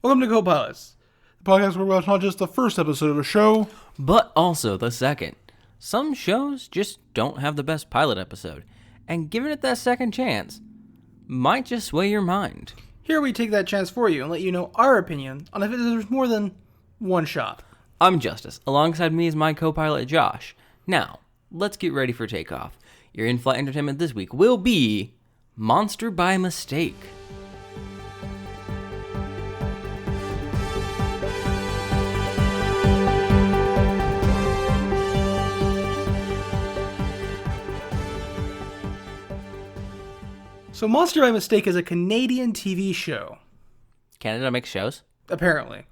Welcome to Copilots, the podcast where we watch not just the first episode of a show, but also the second. Some shows just don't have the best pilot episode, and giving it that second chance might just sway your mind. Here we take that chance for you and let you know our opinion on if there's more than one shot. I'm Justice. Alongside me is my co-pilot Josh. Now, let's get ready for takeoff. Your in-flight entertainment this week will be Monster by Mistake. So Monster by Mistake is a Canadian TV show. Canada makes shows? Apparently.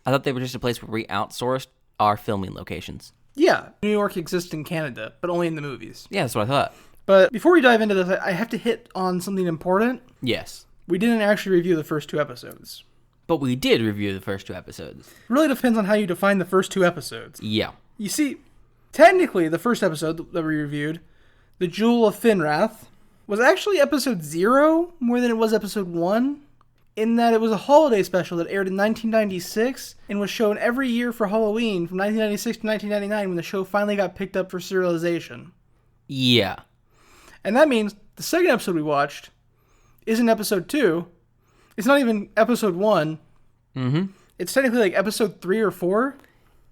I thought they were just a place where we outsourced our filming locations. Yeah, New York exists in Canada, but only in the movies. Yeah, that's what I thought. But before we dive into this, I have to hit on something important. Yes. We didn't actually review the first two episodes. But we did review the first two episodes. It really depends on how you define the first two episodes. Yeah. You see, technically, the first episode that we reviewed, The Jewel of Finrath, was actually episode 0 more than it was episode 1, in that it was a holiday special that aired in 1996 and was shown every year for Halloween from 1996 to 1999 when the show finally got picked up for serialization. Yeah. And that means the second episode we watched isn't episode 2. It's not even episode 1. Mm-hmm. It's technically like episode 3 or 4.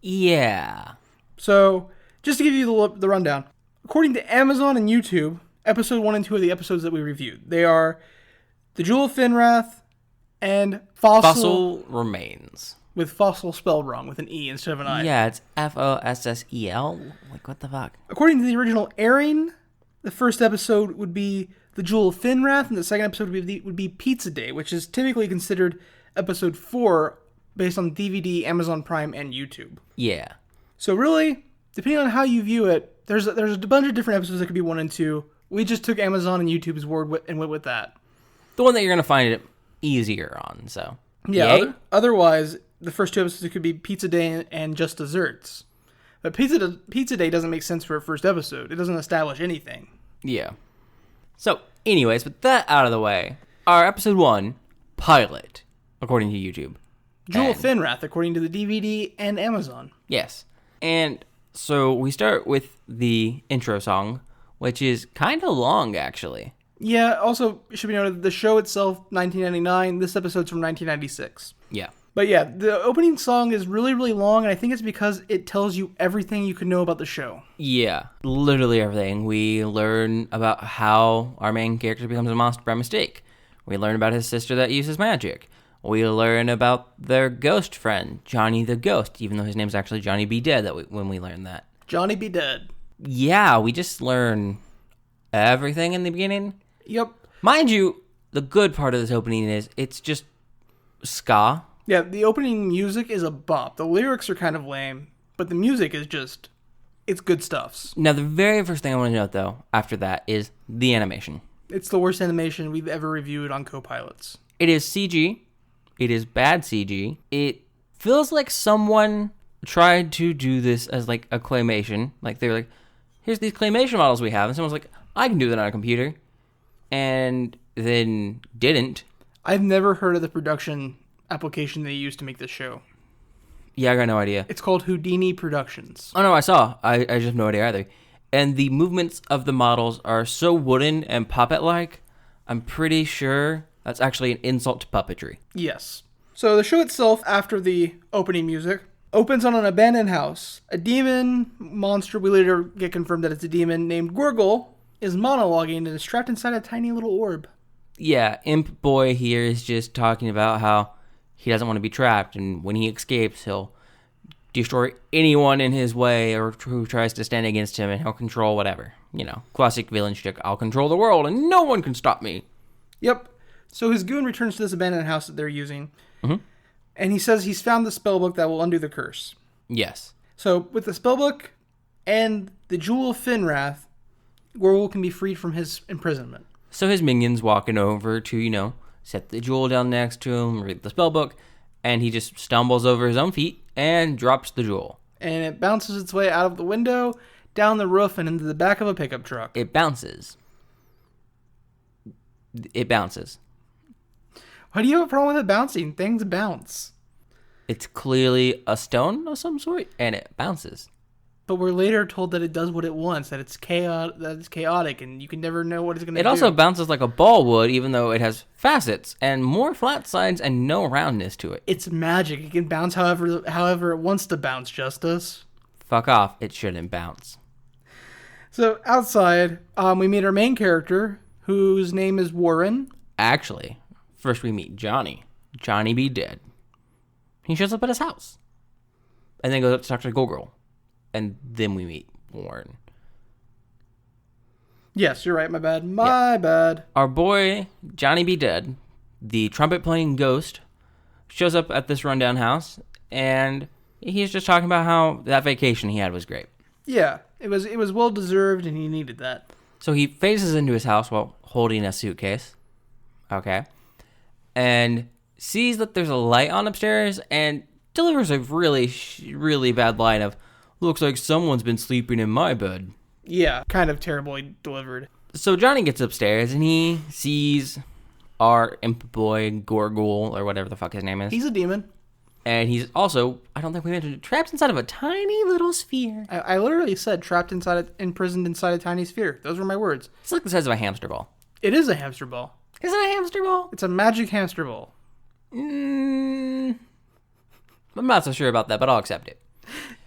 Yeah. So, just to give you the rundown. According to Amazon and YouTube, episode 1 and 2 are the episodes that we reviewed. They are The Jewel of Finrath and Fossil Remains. With fossil spelled wrong, with an E instead of an I. Yeah, it's Fossel. Like, what the fuck? According to the original airing, the first episode would be The Jewel of Finrath, and the second episode would be Pizza Day, which is typically considered episode 4 based on DVD, Amazon Prime, and YouTube. Yeah. So really, depending on how you view it, there's a bunch of different episodes that could be 1 and 2. We just took Amazon and YouTube's word and went with that. The one that you're going to find it easier on, so. Yeah, otherwise, the first two episodes could be Pizza Day and Just Desserts. But Pizza Day doesn't make sense for a first episode. It doesn't establish anything. Yeah. So, anyways, with that out of the way, our episode 1, pilot, according to YouTube. Jewel of Finrath, according to the DVD and Amazon. Yes. And so we start with the intro song, which is kind of long, actually. Yeah, also, it should be noted, the show itself, 1999. This episode's from 1996. Yeah. But yeah, the opening song is really, really long, and I think it's because it tells you everything you could know about the show. Yeah, literally everything. We learn about how our main character becomes a monster by mistake. We learn about his sister that uses magic. We learn about their ghost friend, Johnny the Ghost, even though his name's actually Johnny B. Dead when we learn that. Johnny B. Dead. Yeah, we just learn everything in the beginning. Yep. Mind you, the good part of this opening is it's just ska. Yeah, the opening music is a bop. The lyrics are kind of lame, but the music is just, it's good stuffs. Now, the very first thing I want to note, though, after that, is the animation. It's the worst animation we've ever reviewed on Copilots. It is CG. It is bad CG. It feels like someone tried to do this as, like, a claymation. Like, they were like, here's these claymation models we have. And someone's like, I can do that on a computer. And then didn't. I've never heard of the production application they used to make this show. Yeah, I got no idea. It's called Houdini Productions. Oh, no, I saw. I just have no idea either. And the movements of the models are so wooden and puppet-like, I'm pretty sure that's actually an insult to puppetry. Yes. So the show itself, after the opening music, opens on an abandoned house. A demon monster, we later get confirmed that it's a demon, named Gorgle, is monologuing and is trapped inside a tiny little orb. Yeah, Imp Boy here is just talking about how he doesn't want to be trapped, and when he escapes, he'll destroy anyone in his way or who tries to stand against him, and he'll control whatever. You know, classic villain shtick, I'll control the world, and no one can stop me. Yep. So his goon returns to this abandoned house that they're using, Mm-hmm. and he says he's found the spellbook that will undo the curse. Yes. So with the spellbook and the Jewel of Finrath, Gorgle can be freed from his imprisonment. So his minions walking over to, set the jewel down next to him, read the spellbook, and he just stumbles over his own feet and drops the jewel. And it bounces its way out of the window, down the roof, and into the back of a pickup truck. It bounces. Why do you have a problem with it bouncing? Things bounce. It's clearly a stone of some sort, and it bounces. But we're later told that it does what it wants, that it's chaotic, and you can never know what it's going to do. It also bounces like a ball would, even though it has facets and more flat sides and no roundness to it. It's magic. It can bounce however it wants to bounce, Justice. Fuck off. It shouldn't bounce. So outside, we meet our main character, whose name is Warren. Actually, first we meet Johnny. Johnny be dead. He shows up at his house. And then goes up to talk to the girl. And then we meet Warren. Yes, you're right. My bad. My bad. Our boy, Johnny be dead, the trumpet-playing ghost, shows up at this rundown house. And he's just talking about how that vacation he had was great. Yeah, it was well-deserved, and he needed that. So he phases into his house while holding a suitcase. Okay. And sees that there's a light on upstairs and delivers a really, really bad line of, looks like someone's been sleeping in my bed. Yeah, kind of terribly delivered. So Johnny gets upstairs and he sees our imp boy, Gorgul, or whatever the fuck his name is. He's a demon. And he's also, I don't think we mentioned it, trapped inside of a tiny little sphere. I literally said imprisoned inside a tiny sphere. Those were my words. It's like the size of a hamster ball. It is a hamster ball. Is it a hamster ball? It's a magic hamster ball. I'm not so sure about that, but I'll accept it.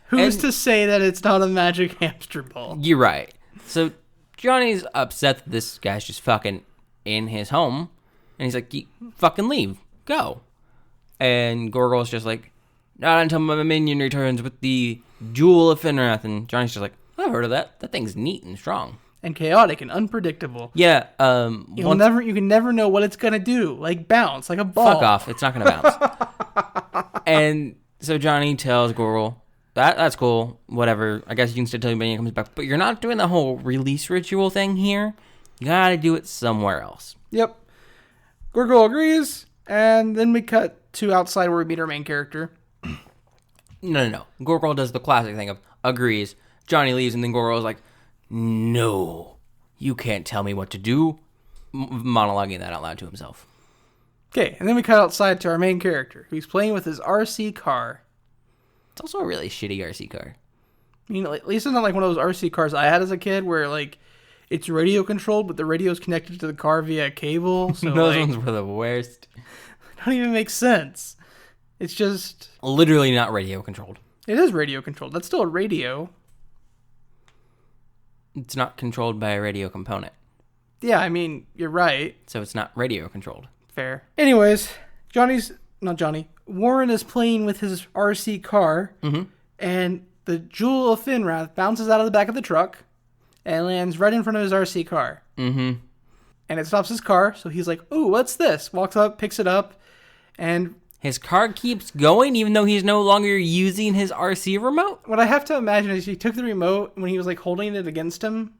Who's to say that it's not a magic hamster ball? You're right. So Johnny's upset that this guy's just fucking in his home. And he's like, fucking leave. Go. And Gorgul's just like, not until my minion returns with the Jewel of Finrath. And Johnny's just like, I've heard of that. That thing's neat and strong. And chaotic and unpredictable. Yeah. You can never know what it's gonna do. Like bounce, like a ball. Fuck off. It's not gonna bounce. And so Johnny tells Gorgul, that's cool. Whatever. I guess you can still tell your minion comes back. But you're not doing the whole release ritual thing here. You gotta do it somewhere else. Yep. Gorgul agrees. And then we cut to outside where we meet our main character. No. Gorgul does the classic thing of agrees. Johnny leaves, and then Gorgul's like, no, you can't tell me what to do. Monologuing that out loud to himself. Okay, and then we cut outside to our main character, who's playing with his RC car. It's also a really shitty RC car. I mean, at least it's not like one of those RC cars I had as a kid where, like, it's radio controlled, but the radio's connected to the car via a cable. So those ones were the worst. Don't even make sense. It's just... literally not radio controlled. It is radio controlled. That's still a radio. It's not controlled by a radio component. Yeah, I mean, you're right. So it's not radio controlled. Fair. Anyways, Warren is playing with his RC car, and the Jewel of Finrath bounces out of the back of the truck and lands right in front of his RC car. And it stops his car, so he's like, ooh, what's this? Walks up, picks it up, and... his car keeps going even though he's no longer using his RC remote? What I have to imagine is he took the remote when he was like holding it against him.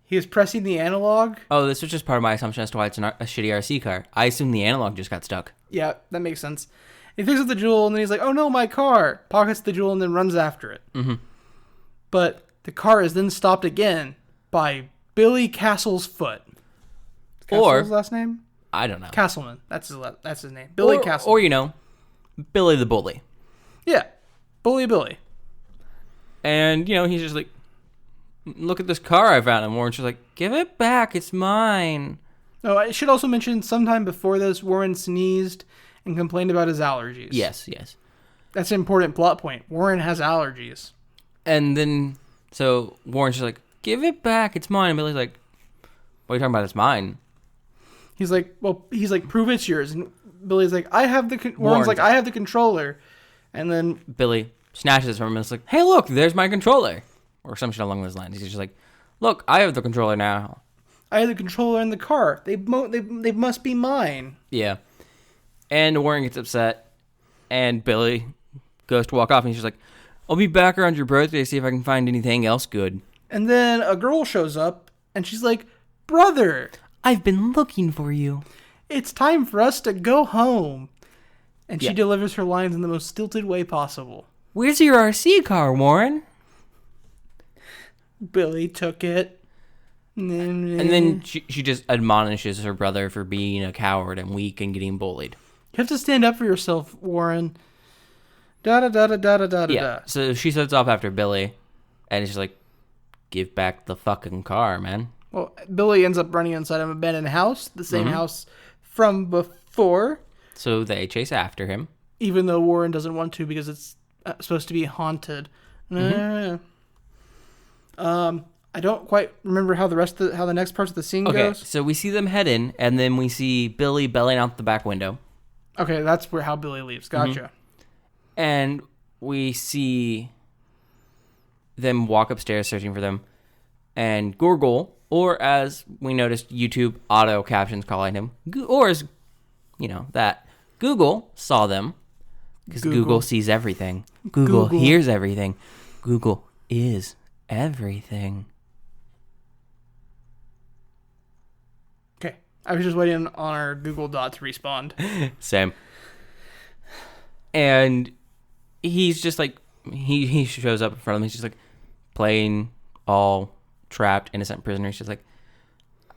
He was pressing the analog. Oh, this was just part of my assumption as to why it's a shitty RC car. I assume the analog just got stuck. Yeah, that makes sense. He picks up the jewel and then he's like, oh no, my car. Pockets the jewel and then runs after it. But the car is then stopped again by Billy Castle's foot. Castle's last name? I don't know. Castleman. That's his name. Billy Castleman. Or, Billy the Bully. Yeah. Bully Billy. And, he's just like, look at this car I found. And Warren's just like, give it back. It's mine. Oh, I should also mention sometime before this, Warren sneezed and complained about his allergies. Yes. That's an important plot point. Warren has allergies. And then, so Warren's just like, give it back. It's mine. And Billy's like, what are you talking about? It's mine. He's like, prove it's yours. And Billy's like, Warren's like, I have the controller. And then Billy snatches it from him and it's like, hey, look, there's my controller. Or some shit along those lines. He's just like, look, I have the controller now. I have the controller in the car. They must be mine. Yeah. And Warren gets upset. And Billy goes to walk off. And he's just like, I'll be back around your birthday to see if I can find anything else good. And then a girl shows up. And she's like, brother, I've been looking for you. It's time for us to go home. And she delivers her lines in the most stilted way possible. Where's your RC car, Warren? Billy took it. And then she just admonishes her brother for being a coward and weak and getting bullied. You have to stand up for yourself, Warren. Da-da-da-da-da-da-da-da. So she sets off after Billy, and it's just like, give back the fucking car, man. Well, Billy ends up running inside of an abandoned house, the same house from before. So they chase after him. Even though Warren doesn't want to because it's supposed to be haunted. I don't quite remember how the next parts of the scene goes. So we see them head in, and then we see Billy belling out the back window. Okay, that's how Billy leaves. Gotcha. And we see them walk upstairs searching for them. And Gorgle, or as we noticed YouTube auto captions calling him, or as, that Google saw them. Because Google sees everything. Google hears everything. Google is everything. Okay. I was just waiting on our Google dot to respond. Same. And he's just like, he shows up in front of him. He's just like playing all trapped, innocent prisoners. He's just like,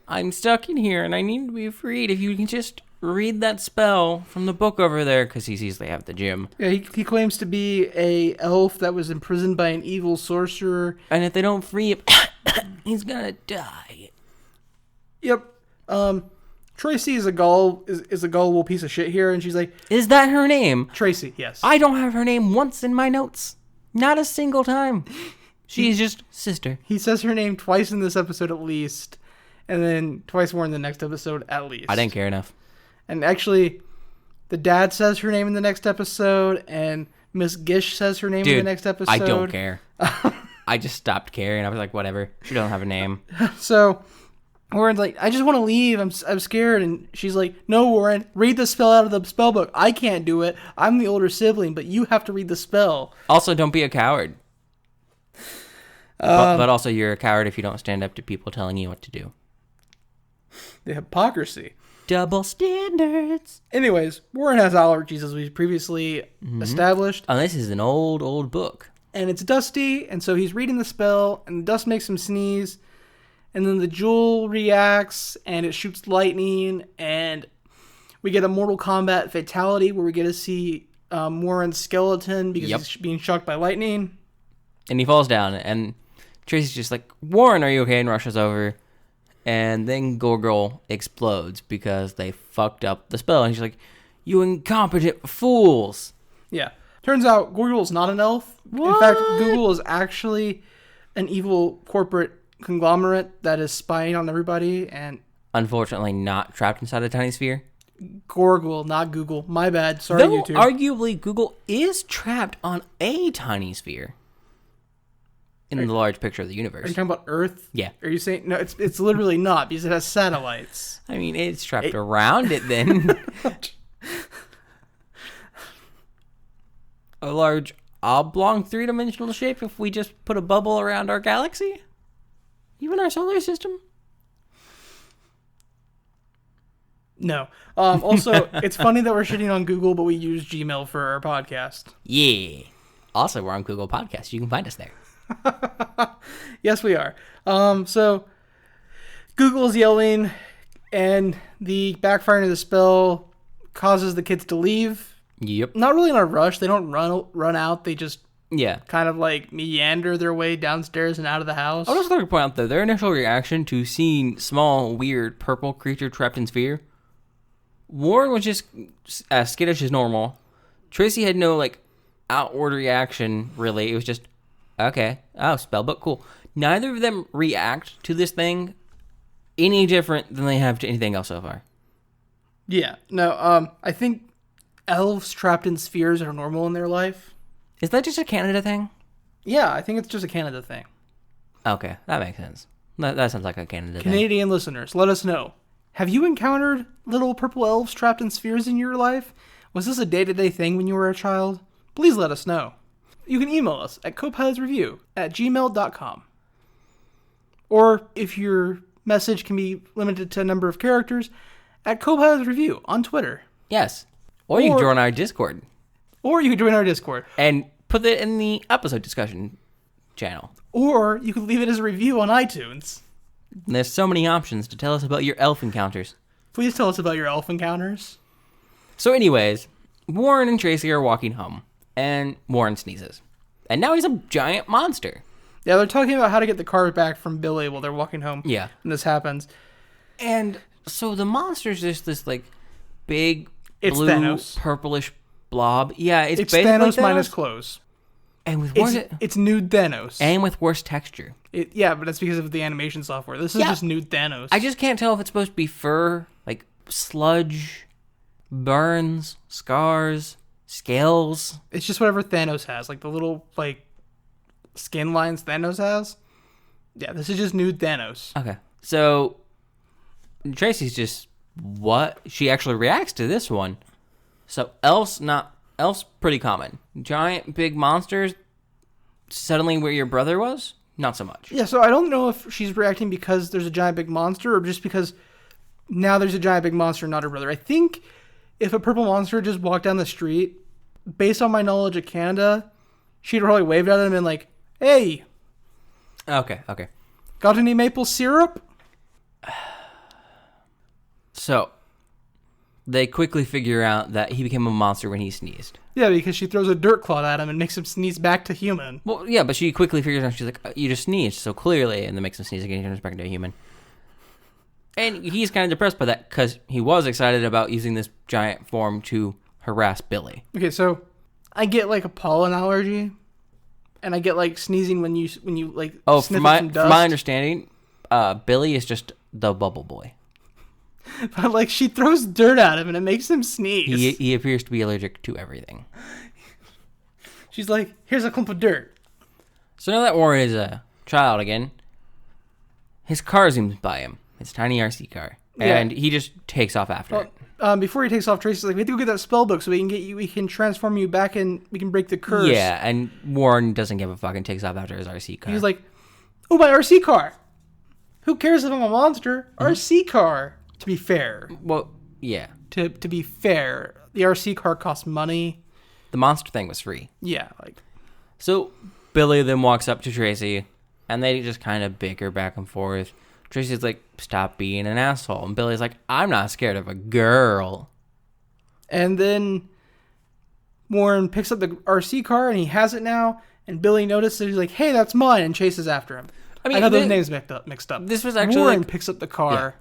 I'm stuck in here and I need to be freed. If you can just read that spell from the book over there, because he sees they have the gym. Yeah, he claims to be a elf that was imprisoned by an evil sorcerer. And if they don't free him, he's gonna die. Yep. Tracy is a gullible piece of shit here, and she's like, is that her name? Tracy, yes. I don't have her name once in my notes. Not a single time. She's just sister. He says her name twice in this episode at least, and then twice more in the next episode at least. I didn't care enough. And actually, the dad says her name in the next episode, and Miss Gish says her name in the next episode. I don't care. I just stopped caring. I was like, whatever. She don't have a name. So Warren's like, I just want to leave. I'm scared. And she's like, no, Warren, read the spell out of the spell book. I can't do it. I'm the older sibling, but you have to read the spell. Also, don't be a coward. But also, you're a coward if you don't stand up to people telling you what to do. The hypocrisy. Double standards. Anyways, Warren has allergies, as we previously established. Oh, this is an old book. And it's dusty, and so he's reading the spell, and the dust makes him sneeze. And then the jewel reacts, and it shoots lightning, and we get a Mortal Kombat fatality where we get to see Warren's skeleton because he's being shocked by lightning. And he falls down, and Tracy's just like, Warren, are you okay? And rushes over. And then Gorgle explodes because they fucked up the spell. And she's like, you incompetent fools. Yeah. Turns out Gorgle's not an elf. What? In fact, Google is actually an evil corporate conglomerate that is spying on everybody. And unfortunately not trapped inside a tiny sphere. Gorgle, not Google. My bad. Sorry, Though YouTube. Arguably, Google is trapped on a tiny sphere. In the large picture of the universe. Are you talking about Earth? Yeah. Are you saying... No, it's literally not, because it has satellites. I mean, it's trapped around it then. A large oblong three-dimensional shape if we just put a bubble around our galaxy? Even our solar system? No. Also, it's funny that we're shitting on Google, but we use Gmail for our podcast. Yeah. Also, we're on Google Podcasts. You can find us there. Yes, we are. So Google's yelling, and the backfiring of the spell causes the kids to leave. Yep. Not really in a rush. They don't run out. They just kind of like meander their way downstairs and out of the house. I'll just like to point out, though, their initial reaction to seeing small, weird, purple creature trapped in sphere, Warren was just as skittish as normal. Tracy had no, outward reaction, really. It was just, okay. Oh, spellbook, cool. Neither of them react to this thing any different than they have to anything else so far. Yeah. No, I think elves trapped in spheres are normal in their life. Is that just a Canada thing? Yeah, I think it's just a Canada thing. Okay, that makes sense. That sounds like a Canada thing. Canadian listeners, let us know. Have you encountered little purple elves trapped in spheres in your life? Was this a day-to-day thing when you were a child? Please let us know. You can email us at copilotsreview@gmail.com. Or if your message can be limited to a number of characters, at copilotsreview on Twitter. Yes. Or you can join our Discord. Or you can join our Discord. And put it in the episode discussion channel. Or you can leave it as a review on iTunes. There's so many options to tell us about your elf encounters. Please tell us about your elf encounters. So anyways, Warren and Tracy are walking home, and Warren sneezes. And now he's a giant monster. Yeah, they're talking about how to get the car back from Billy while they're walking home. Yeah. And this happens. And so the monster's just this, like, big, It's blue, Thanos. purplish blob. Yeah, it's It's basically Thanos minus clothes. And with worse, It's nude Thanos. and with worse texture. Yeah, but that's because of the animation software. This is just nude Thanos. I just can't tell if it's supposed to be fur, like sludge, burns, scars, scales. It's just whatever Thanos has, like the little like skin lines Thanos has. Yeah, this is just nude Thanos. Okay. So Tracy's just what? She actually reacts to this one. So elf's pretty common. Giant big monsters suddenly where your brother was? Not so much. Yeah, so I don't know if she's reacting because there's a giant big monster or just because now there's a giant big monster, not her brother. I think if a purple monster just walked down the street, based on my knowledge of Canada, she'd probably waved at him and been like, "Hey, Okay. got any maple syrup?" So they quickly figure out that he became a monster when he sneezed. Yeah, because she throws a dirt clod at him and makes him sneeze back to human. Well, yeah, but she quickly figures out, she's like, you just sneezed, so clearly, and then makes him sneeze again, he turns back into a human. And he's kind of depressed by that, because he was excited about using this giant form to harass Billy. Okay, so I get like a pollen allergy, and I get like sneezing when you like sniff some dust. From my understanding, Billy is just the bubble boy. But like she throws dirt at him and it makes him sneeze. He appears to be allergic to everything. She's like, "Here's a clump of dirt." So now that Warren is a child again, his car zooms by him. His tiny RC car. And he just takes off after it. Before he takes off, Tracy's like, "We have to go get that spell book so we can transform you back and we can break the curse." Yeah, and Warren doesn't give a fuck and takes off after his RC car. He's like, "Oh, my RC car. Who cares if I'm a monster? RC car." To be fair. Well, yeah. To be fair, the RC car costs money. The monster thing was free. Yeah, like. So Billy then walks up to Tracy, and they just kind of bicker back and forth. Tracy's like, "Stop being an asshole." And Billy's like, "I'm not scared of a girl." And then Warren picks up the RC car, and he has it now. And Billy notices, he's like, "Hey, that's mine," and chases after him. I got those names mixed up. This was actually Warren picks up the car,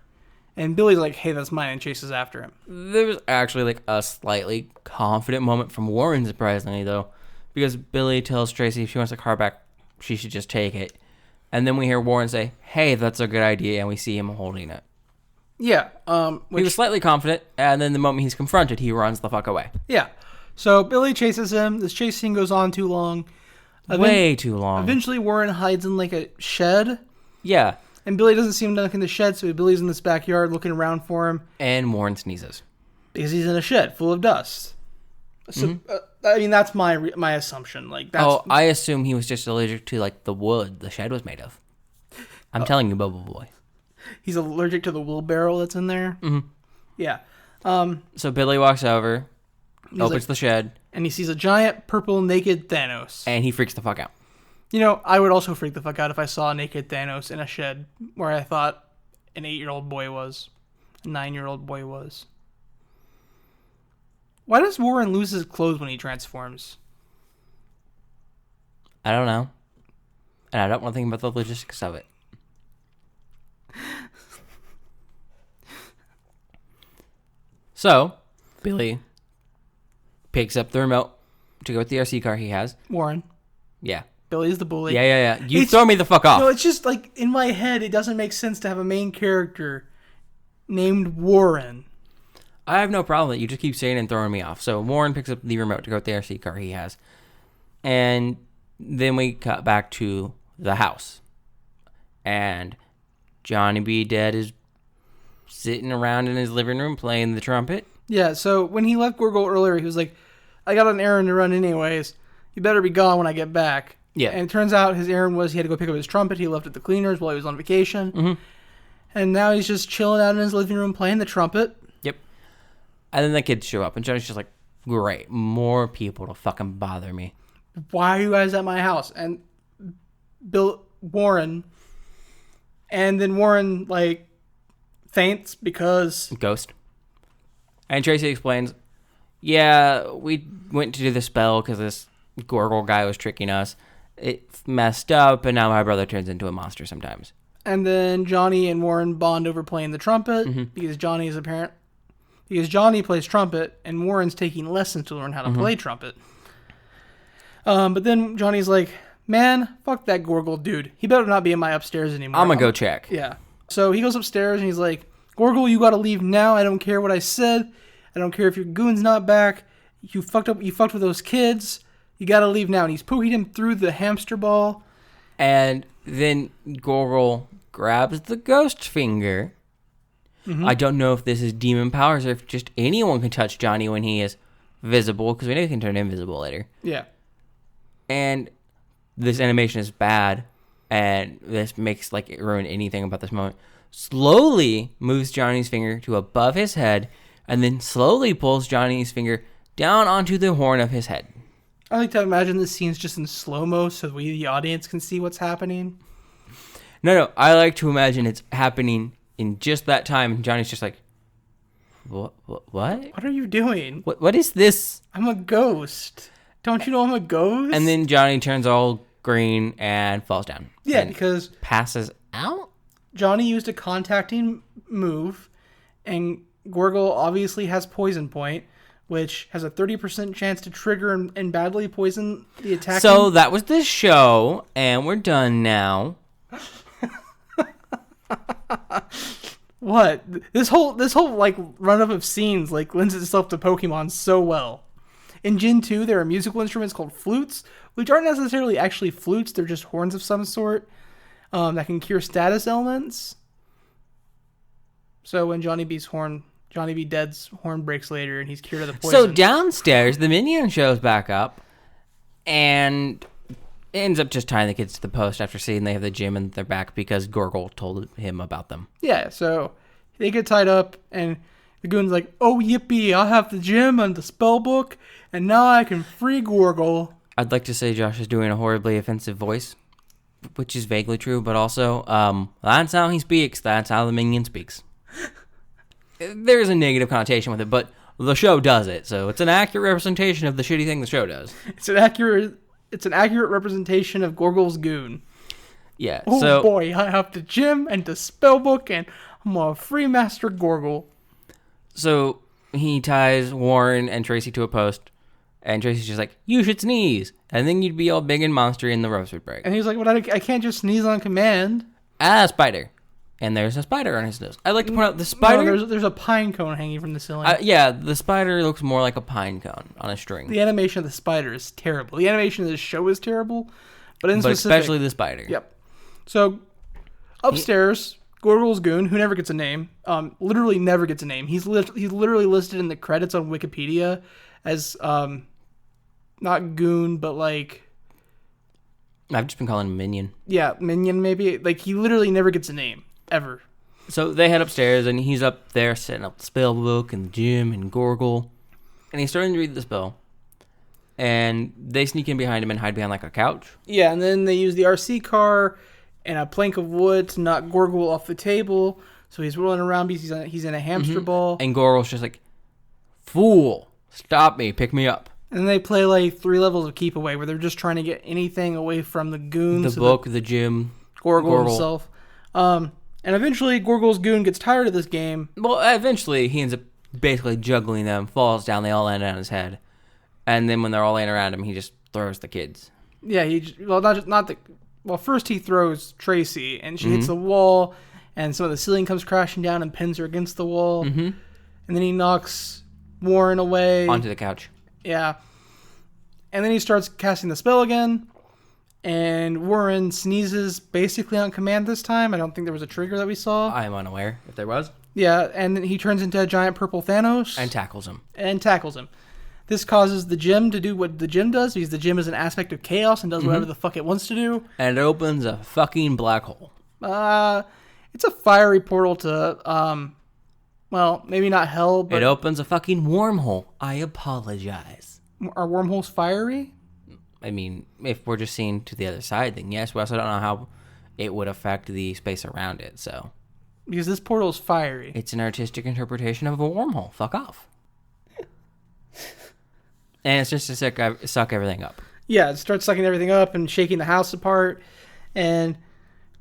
and Billy's like, "Hey, that's mine," and chases after him. There was actually like a slightly confident moment from Warren, surprisingly, though. Because Billy tells Tracy if she wants the car back, she should just take it. And then we hear Warren say, "Hey, that's a good idea," and we see him holding it. Yeah. He was slightly confident, and then the moment he's confronted, he runs the fuck away. Yeah. So Billy chases him. This chase scene goes on too long. Way too long. Eventually, Warren hides in like a shed. Yeah. And Billy doesn't see him duck in the shed, so Billy's in this backyard looking around for him. And Warren sneezes. Because he's in a shed full of dust. So, I mean, that's my assumption. Like, that's. I assume he was just allergic to, like, the wood the shed was made of. I'm telling you, Bubble Boy. He's allergic to the wheelbarrow that's in there? Mm-hmm. Yeah. So Billy walks over, opens the shed. And he sees a giant purple naked Thanos. And he freaks the fuck out. You know, I would also freak the fuck out if I saw a naked Thanos in a shed where I thought an 8-year-old boy was. A 9-year-old boy was. Why does Warren lose his clothes when he transforms? I don't know. And I don't want to think about the logistics of it. So, Billy picks up the remote to go with the RC car he has. Warren. Yeah. Billy's the bully. Yeah. You throw me the fuck off. No, it's just like in my head, it doesn't make sense to have a main character named Warren. I have no problem that you just keep saying and throwing me off. So Warren picks up the remote to go with the RC car he has. And then we cut back to the house. And Johnny B. Dead is sitting around in his living room playing the trumpet. Yeah, so when he left Gorgle earlier, he was like, "I got an errand to run anyways. You better be gone when I get back." Yeah. And it turns out his errand was he had to go pick up his trumpet. He left at the cleaners while he was on vacation. Mm-hmm. And now he's just chilling out in his living room playing the trumpet. Yep. And then the kids show up, and Johnny's just like, "Great, more people to fucking bother me. Why are you guys at my house?" And Warren And then Warren, like, faints because... Ghost. And Tracy explains, yeah, we went to do the spell because this Gorgle guy was tricking us. It messed up, and now my brother turns into a monster sometimes. And then Johnny and Warren bond over playing the trumpet because Johnny plays trumpet, and Warren's taking lessons to learn how to play trumpet. But then Johnny's like, man, fuck that Gorgle dude. He better not be in my upstairs anymore. I'm gonna go check. Yeah. So he goes upstairs and he's like, Gorgle, you gotta leave now. I don't care what I said. I don't care if your goon's not back. You fucked with those kids. You gotta leave now. And he's poking him through the hamster ball. And then Gorgle grabs the ghost finger. I don't know if this is demon powers or if just anyone can touch Johnny when he is visible, because we know he can turn invisible later. Yeah. And this animation is bad, and this makes like it ruin anything about this moment. Slowly moves Johnny's finger to above his head, and then slowly pulls Johnny's finger down onto the horn of his head. I like to imagine this scene's just in slow-mo so we, the audience, can see what's happening. No, I like to imagine it's happening in just that time, and Johnny's just like, What? What are you doing? What is this? I'm a ghost. Don't you know I'm a ghost? And then Johnny turns all green and falls down. Yeah, because... passes out? Johnny used a contacting move, and Gorgle obviously has Poison Point, which has a 30% chance to trigger and badly poison the attacking. So that was the show, and we're done now. What? This whole like run-up of scenes like lends itself to Pokemon so well. In Gen 2, there are musical instruments called flutes, which aren't necessarily actually flutes, they're just horns of some sort that can cure status ailments. So when Johnny B. Dead's horn breaks later and he's cured of the poison. So downstairs, the minion shows back up and ends up just tying the kids to the post after seeing they have the gym in their back because Gorgle told him about them. Yeah, so they get tied up and the goon's like, oh, yippee, I'll have the gym and the spell book, and now I can free Gorgle. I'd like to say Josh is doing a horribly offensive voice, which is vaguely true, but also, that's how he speaks. That's how the minion speaks. There's a negative connotation with it, but the show does it, so it's an accurate representation of the shitty thing the show does. It's an accurate representation of Gorgle's goon. Yeah, oh so... boy, I have the gym and the spellbook, and I'm a free master Gorgle. So he ties Warren and Tracy to a post, and Tracy's just like, you should sneeze, and then you'd be all big and monstery and the ropes would break. And he's like, well, I can't just sneeze on command. Spider. And there's a spider on his nose. I'd like to point out the spider... No, there's a pine cone hanging from the ceiling. Yeah, the spider looks more like a pine cone on a string. The animation of the spider is terrible. The animation of the show is terrible, but especially the spider. Yep. So, upstairs, Gorgle's goon, who never gets a name, literally never gets a name. He's literally listed in the credits on Wikipedia as, not goon, but like... I've just been calling him Minion. Yeah, Minion maybe. Like, he literally never gets a name. Ever. So they head upstairs, and he's up there setting up the spell book and the gym and Gorgle. And he's starting to read the spell. And they sneak in behind him and hide behind like a couch. Yeah, and then they use the RC car and a plank of wood to knock Gorgle off the table. So he's rolling around because he's in a hamster ball. And Gorgle's just like, fool, stop me, pick me up. And then they play like 3 levels of keep away where they're just trying to get anything away from the goons. The book, the gym, Gorgle himself. And eventually, Gorgle's goon gets tired of this game. Well, eventually, he ends up basically juggling them, falls down, they all land on his head. And then when they're all laying around him, he just throws the kids. Yeah, first he throws Tracy, and she hits the wall, and some of the ceiling comes crashing down and pins her against the wall. Mm-hmm. And then he knocks Warren away. Onto the couch. Yeah. And then he starts casting the spell again. And Warren sneezes basically on command this time. I don't think there was a trigger that we saw. I am unaware if there was. Yeah, and then he turns into a giant purple Thanos. And tackles him. This causes the gym to do what the gym does, because the gym is an aspect of chaos and does whatever the fuck it wants to do. And it opens a fucking black hole. It's a fiery portal to, well, maybe not hell, but... It opens a fucking wormhole. I apologize. Are wormholes fiery? I mean, if we're just seeing to the other side, then yes. We also don't know how it would affect the space around it. So Because this portal is fiery. it's an artistic interpretation of a wormhole. Fuck off. And it's just to suck everything up. Yeah, it starts sucking everything up and shaking the house apart. And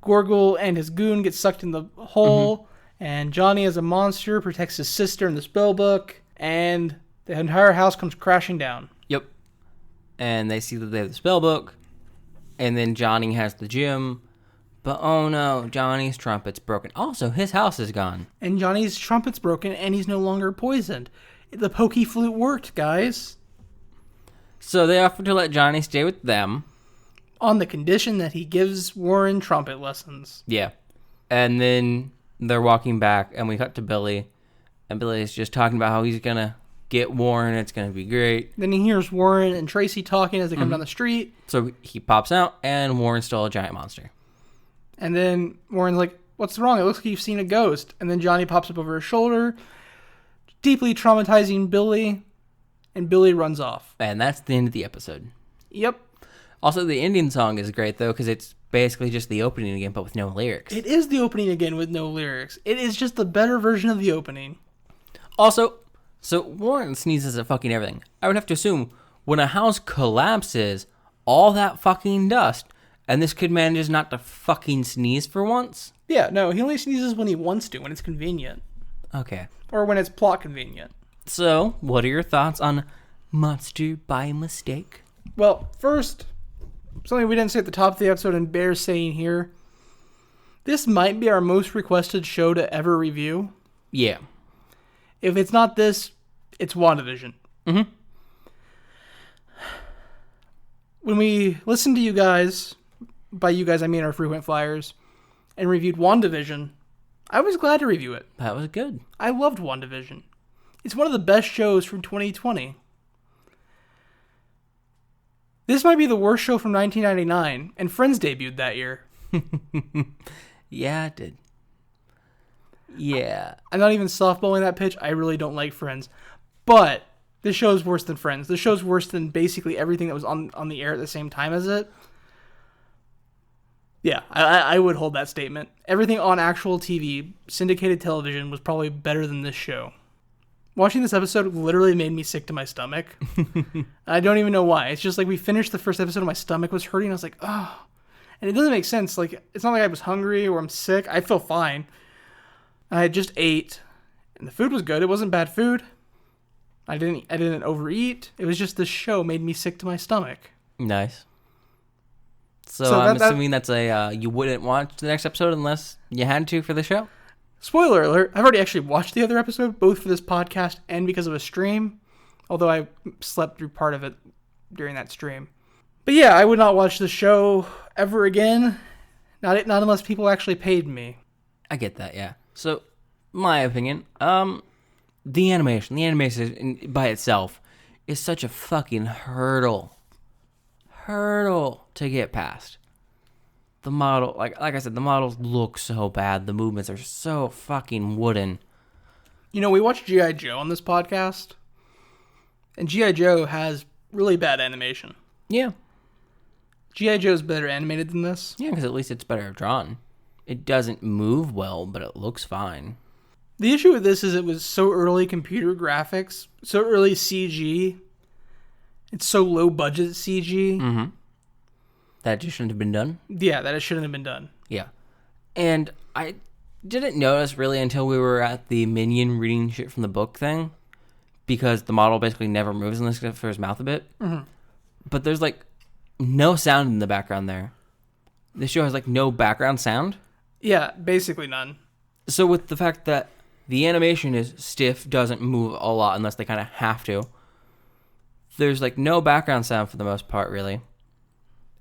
Gorgle and his goon get sucked in the hole. And Johnny, as a monster, protects his sister in the spell book. And the entire house comes crashing down. Yep. And they see that they have the spell book. And then Johnny has the gym. But oh no, Johnny's trumpet's broken. Also, his house is gone. And Johnny's trumpet's broken and he's no longer poisoned. The pokey flute worked, guys. So they offer to let Johnny stay with them. On the condition that he gives Warren trumpet lessons. Yeah. And then they're walking back, and we cut to Billy. And Billy is just talking about how he's going to get Warren. It's going to be great. Then he hears Warren and Tracy talking as they come down the street. So he pops out, and Warren's still a giant monster. And then Warren's like, what's wrong? It looks like you've seen a ghost. And then Johnny pops up over his shoulder, deeply traumatizing Billy. And Billy runs off. And that's the end of the episode. Yep. Also, the ending song is great, though, because it's basically just the opening again, but with no lyrics. It is the opening again with no lyrics. It is just the better version of the opening. Also, so Warren sneezes at fucking everything. I would have to assume when a house collapses, all that fucking dust, and this kid manages not to fucking sneeze for once? Yeah, no, he only sneezes when he wants to, when it's convenient. Okay. Or when it's plot convenient. So, what are your thoughts on Monster by Mistake? Well, first, something we didn't say at the top of the episode and bears saying here. This might be our most requested show to ever review. Yeah. If it's not this, it's WandaVision. Mm-hmm. When we listened to you guys, by you guys I mean our frequent flyers, and reviewed WandaVision, I was glad to review it. That was good. I loved WandaVision. It's one of the best shows from 2020. This might be the worst show from 1999, and Friends debuted that year. Yeah, it did. Yeah. I'm not even softballing that pitch. I really don't like Friends. But this show is worse than Friends. This show is worse than basically everything that was on the air at the same time as it. Yeah, I would hold that statement. Everything on actual TV, syndicated television, was probably better than this show. Watching this episode literally made me sick to my stomach. I don't even know why. It's just like we finished the first episode and my stomach was hurting. I was like, oh. And it doesn't make sense. Like, it's not like I was hungry or I'm sick. I feel fine. I just ate. And the food was good. It wasn't bad food. I didn't overeat. It was just this show made me sick to my stomach. Nice. So I'm assuming that's a you wouldn't watch the next episode unless you had to for the show? Spoiler alert, I've already actually watched the other episode, both for this podcast and because of a stream, although I slept through part of it during that stream. But yeah, I would not watch the show ever again, not unless people actually paid me. I get that, yeah. So, my opinion, the animation by itself is such a fucking hurdle to get past. The model, like I said, the models look so bad. The movements are so fucking wooden. You know, we watched G.I. Joe on this podcast, and G.I. Joe has really bad animation. Yeah. G.I. Joe's better animated than this. Yeah, because at least it's better drawn. It doesn't move well, but it looks fine. The issue with this is it was so early computer graphics, so early CG. It's so low budget CG. Mm-hmm. That just shouldn't have been done? Yeah, that it shouldn't have been done. Yeah. And I didn't notice really until we were at the minion reading shit from the book thing, because the model basically never moves unless for his mouth a bit. Mm-hmm. But there's like no sound in the background there. This show has like no background sound. Yeah, basically none. So with the fact that the animation is stiff, doesn't move a lot unless they kind of have to, there's like no background sound for the most part, really.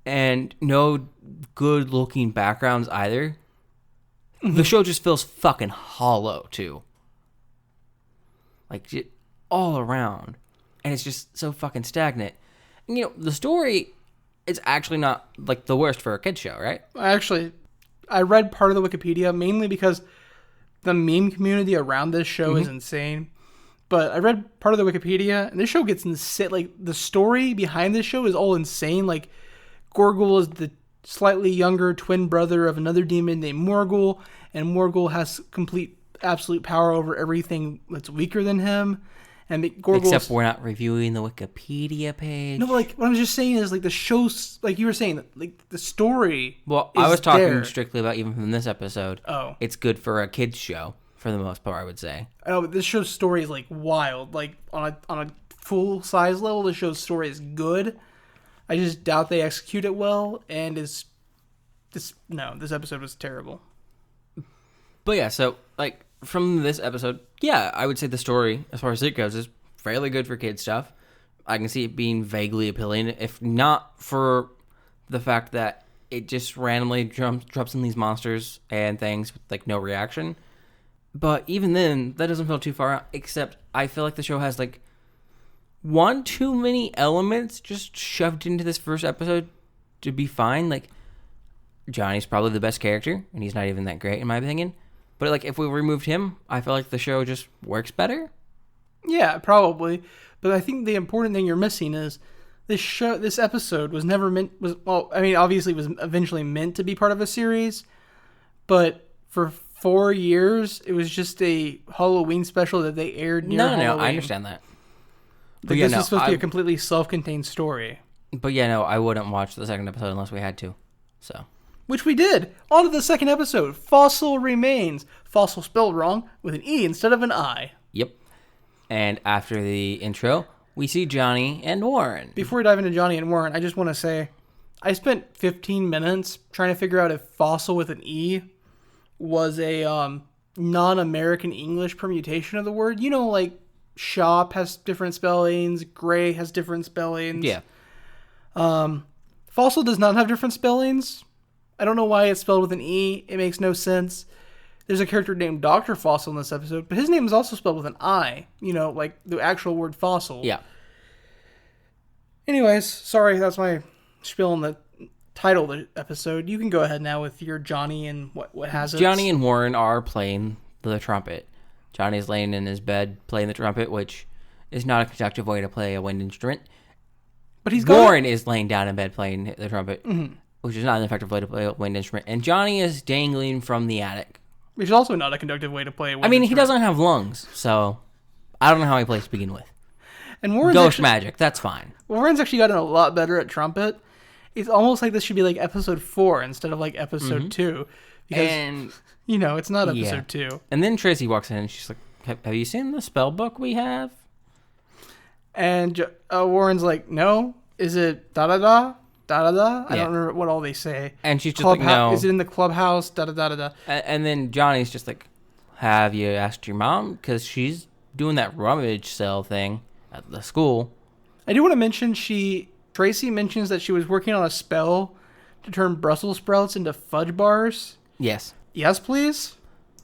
And no good looking backgrounds either. Mm-hmm. The show just feels fucking hollow too. Like all around. And it's just so fucking stagnant. And you know, the story is actually not like the worst for a kid's show, right? Actually, I read part of the Wikipedia mainly because the meme community around this show is insane. But I read part of the Wikipedia, and this show gets insane. Like, the story behind this show is all insane. Like, Gorgle is the slightly younger twin brother of another demon named Morgul, and Morgul has complete, absolute power over everything that's weaker than him. And Except we're not reviewing the Wikipedia page. No, but like what I'm just saying is like the show's like you were saying, like the story. Well, I was talking strictly about even from this episode. Oh, it's good for a kids show for the most part, I would say. I know, but this show's story is like wild. Like on a full size level, the show's story is good. I just doubt they execute it well, and this episode was terrible. But yeah, so like from this episode, yeah, I would say the story, as far as it goes, is fairly good for kid stuff. I can see it being vaguely appealing, if not for the fact that it just randomly drops in these monsters and things with like no reaction. But even then, that doesn't feel too far out, except I feel like the show has like one too many elements just shoved into this first episode to be fine. Like, Johnny's probably the best character, and he's not even that great in my opinion. But like, if we removed him, I feel like the show just works better. Yeah, probably. But I think the important thing you're missing is this episode was never meant obviously it was eventually meant to be part of a series, but for 4 years it was just a Halloween special that they aired near Halloween. No, I understand that. But this is supposed to be a completely self-contained story. But yeah, no, I wouldn't watch the second episode unless we had to. So. Which we did. On to the second episode. Fossil Remains. Fossil spelled wrong with an E instead of an I. Yep. And after the intro, we see Johnny and Warren. Before we dive into Johnny and Warren, I just want to say, I spent 15 minutes trying to figure out if fossil with an E was a non-American English permutation of the word. You know, like shop has different spellings, gray has different spellings. Yeah. Fossil does not have different spellings. I don't know why it's spelled with an E. It makes no sense. There's a character named Dr. Fossil in this episode, but his name is also spelled with an I. You know, like the actual word fossil. Yeah. Anyways, sorry, that's my spiel on the title of the episode. You can go ahead now with your Johnny and what has it. Johnny and Warren are playing the trumpet. Johnny's laying in his bed playing the trumpet, which is not a conductive way to play a wind instrument. But Warren is laying down in bed playing the trumpet. Mm-hmm. Which is not an effective way to play a wind instrument. And Johnny is dangling from the attic. Which is also not a conductive way to play a wind instrument. He doesn't have lungs, so I don't know how he plays to begin with. And Warren's Ghost magic, that's fine. Warren's actually gotten a lot better at trumpet. It's almost like this should be like episode 4 instead of like episode 2. Because, it's not episode 2. And then Tracy walks in and she's like, have you seen the spell book we have? And Warren's like, no. Is it da-da-da? Da-da-da? I don't remember what all they say. And she's just like, no. Is it in the clubhouse? Da-da-da-da-da. And then Johnny's just like, have you asked your mom? Because she's doing that rummage sale thing at the school. I do want to mention Tracy mentions that she was working on a spell to turn Brussels sprouts into fudge bars. Yes. Yes, please?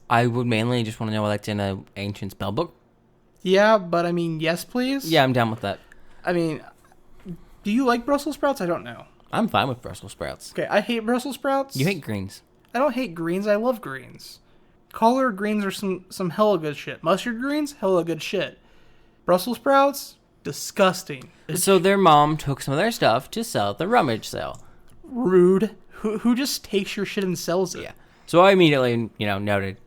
I would mainly just want to know what's in an ancient spell book. Yeah, but I mean, yes, please? Yeah, I'm down with that. I mean, do you like Brussels sprouts? I don't know. I'm fine with Brussels sprouts. Okay, I hate Brussels sprouts. You hate greens. I don't hate greens. I love greens. Collard greens are some hella good shit. Mustard greens, hella good shit. Brussels sprouts, disgusting. So their mom took some of their stuff to sell at the rummage sale. Rude. Who just takes your shit and sells it? Yeah. So I immediately, noted,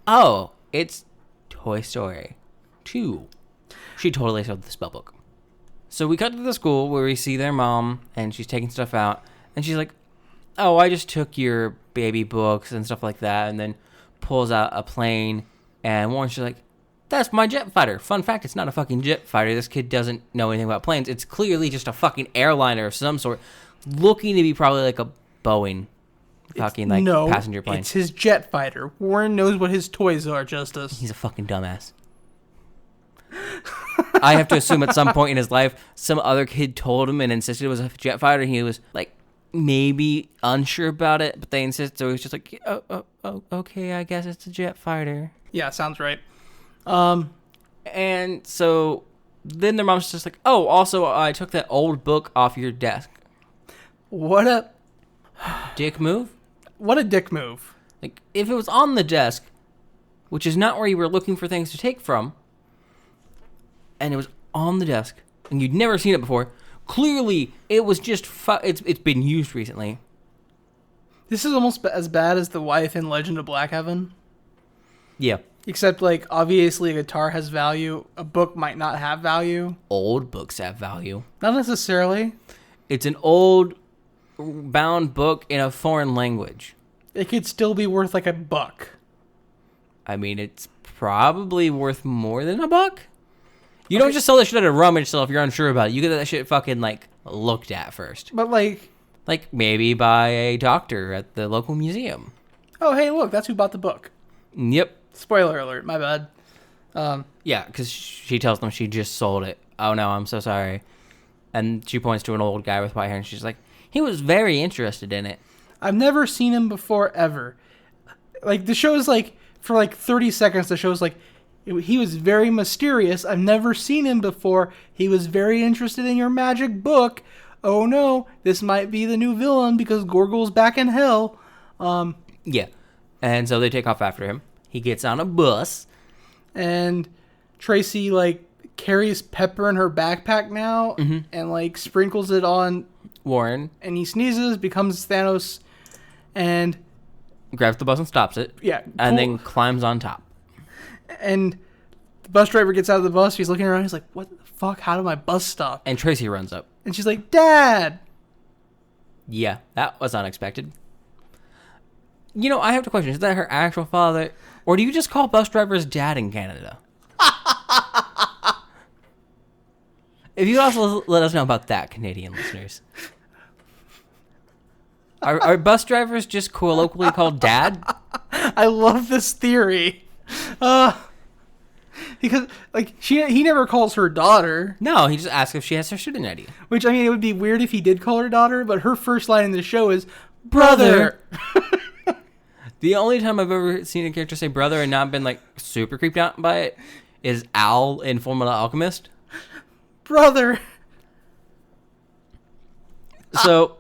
oh, it's Toy Story 2. She totally sold the spell book. So we cut to the school where we see their mom, and she's taking stuff out, and she's like, oh, I just took your baby books and stuff like that, and then pulls out a plane, and Warren's just like, that's my jet fighter. Fun fact, it's not a fucking jet fighter. This kid doesn't know anything about planes. It's clearly just a fucking airliner of some sort, looking to be probably like a Boeing fucking passenger plane. It's his jet fighter. Warren knows what his toys are, Justice. He's a fucking dumbass. I have to assume at some point in his life, some other kid told him and insisted it was a jet fighter. He was like, maybe unsure about it, but they insisted. So he was just like, oh, okay, I guess it's a jet fighter. Yeah, sounds right. And so then their mom's just like, oh, also, I took that old book off your desk. What a dick move? What a dick move. Like, if it was on the desk, which is not where you were looking for things to take from, and it was on the desk, and you'd never seen it before, clearly it was just it's been used recently. This is almost as bad as the wife in Legend of Black Heaven. Yeah. Except, like, obviously a guitar has value. A book might not have value. Old books have value. Not necessarily. It's an old bound book in a foreign language. It could still be worth, like, $1. I mean, it's probably worth more than $1. You don't just sell that shit at a rummage sale if you're unsure about it. You get that shit fucking, like, looked at first. But, like... Like, maybe by a doctor at the local museum. Oh, hey, look, that's who bought the book. Yep. Spoiler alert, my bad. Yeah, because she tells them she just sold it. Oh, no, I'm so sorry. And she points to an old guy with white hair, and she's like, he was very interested in it. I've never seen him before, ever. Like, the show's like, for like 30 seconds, the show's like, he was very mysterious. I've never seen him before. He was very interested in your magic book. Oh no, this might be the new villain because Gorgle's back in hell. Yeah. And so they take off after him. He gets on a bus. And Tracy, like, carries pepper in her backpack now and, like, sprinkles it on Warren. And he sneezes, becomes Thanos, and... grabs the bus and stops it. Yeah. And then climbs on top. And the bus driver gets out of the bus. He's looking around. He's like, what the fuck? How did my bus stop? And Tracy runs up. And she's like, Dad! Yeah, that was unexpected. You know, I have to question, is that her actual father? Or do you just call bus drivers dad in Canada? If you also let us know about that, Canadian listeners. Are bus drivers just colloquially called dad? I love this theory. Because, like, he never calls her daughter. No, he just asks if she has her student ID. Which, I mean, it would be weird if he did call her daughter, but her first line in the show is, brother! The only time I've ever seen a character say brother and not been, like, super creeped out by it is Al in Fullmetal Alchemist. Brother! So,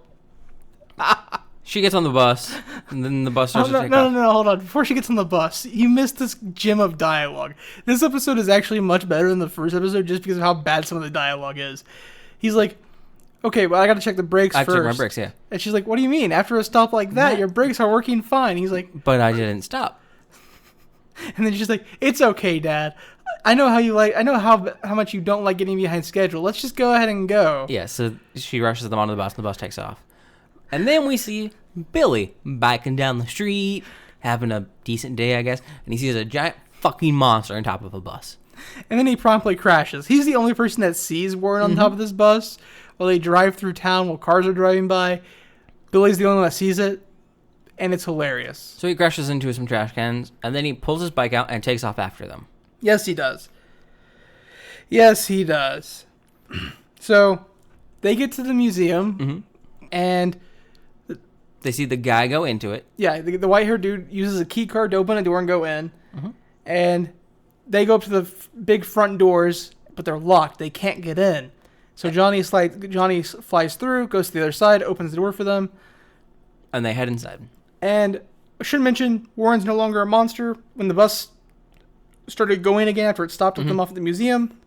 she gets on the bus, and then the bus starts to take off. No, hold on. Before she gets on the bus, you missed this gem of dialogue. This episode is actually much better than the first episode just because of how bad some of the dialogue is. He's like, okay, well, I gotta check the brakes first. I check my brakes, yeah. And she's like, what do you mean? After a stop like that, your brakes are working fine. He's like... But I didn't stop. And then she's like, it's okay, Dad. I know how much you don't like getting behind schedule. Let's just go ahead and go. Yeah, so she rushes them onto the bus, and the bus takes off. And then we see Billy biking down the street, having a decent day, I guess, and he sees a giant fucking monster on top of a bus. And then he promptly crashes. He's the only person that sees Warren on top of this bus while they drive through town while cars are driving by. Billy's the only one that sees it, and it's hilarious. So he crashes into some trash cans, and then he pulls his bike out and takes off after them. Yes, he does. Yes, he does. So they get to the museum, and... they see the guy go into it. Yeah, the white-haired dude uses a key card to open a door and go in. And they go up to the big front doors, but they're locked. They can't get in. So Johnny flies through, goes to the other side, opens the door for them. And they head inside. And I should mention, Warren's no longer a monster. When the bus started going again after it stopped with them off at the museum,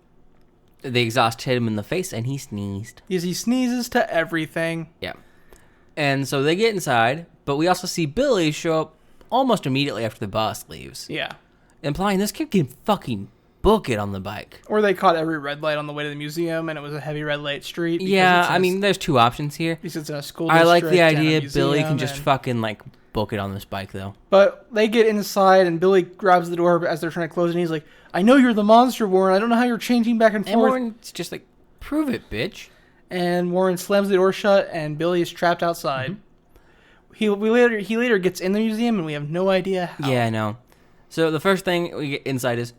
the exhaust hit him in the face, and he sneezed. Yes, he sneezes to everything. Yeah. And so they get inside, but we also see Billy show up almost immediately after the bus leaves. Yeah. Implying this kid can fucking book it on the bike. Or they caught every red light on the way to the museum, and it was a heavy red light street. Yeah, I mean, there's two options here. Because it's in a school district. I like the idea Billy can just fucking, like, book it on this bike, though. But they get inside, and Billy grabs the door as they're trying to close it, and he's like, I know you're the monster, Warren. I don't know how you're changing back and forth. And Warren's just like, prove it, bitch. And Warren slams the door shut, and Billy is trapped outside. He later gets in the museum, and we have no idea how. Yeah, I know. So the first thing we get inside is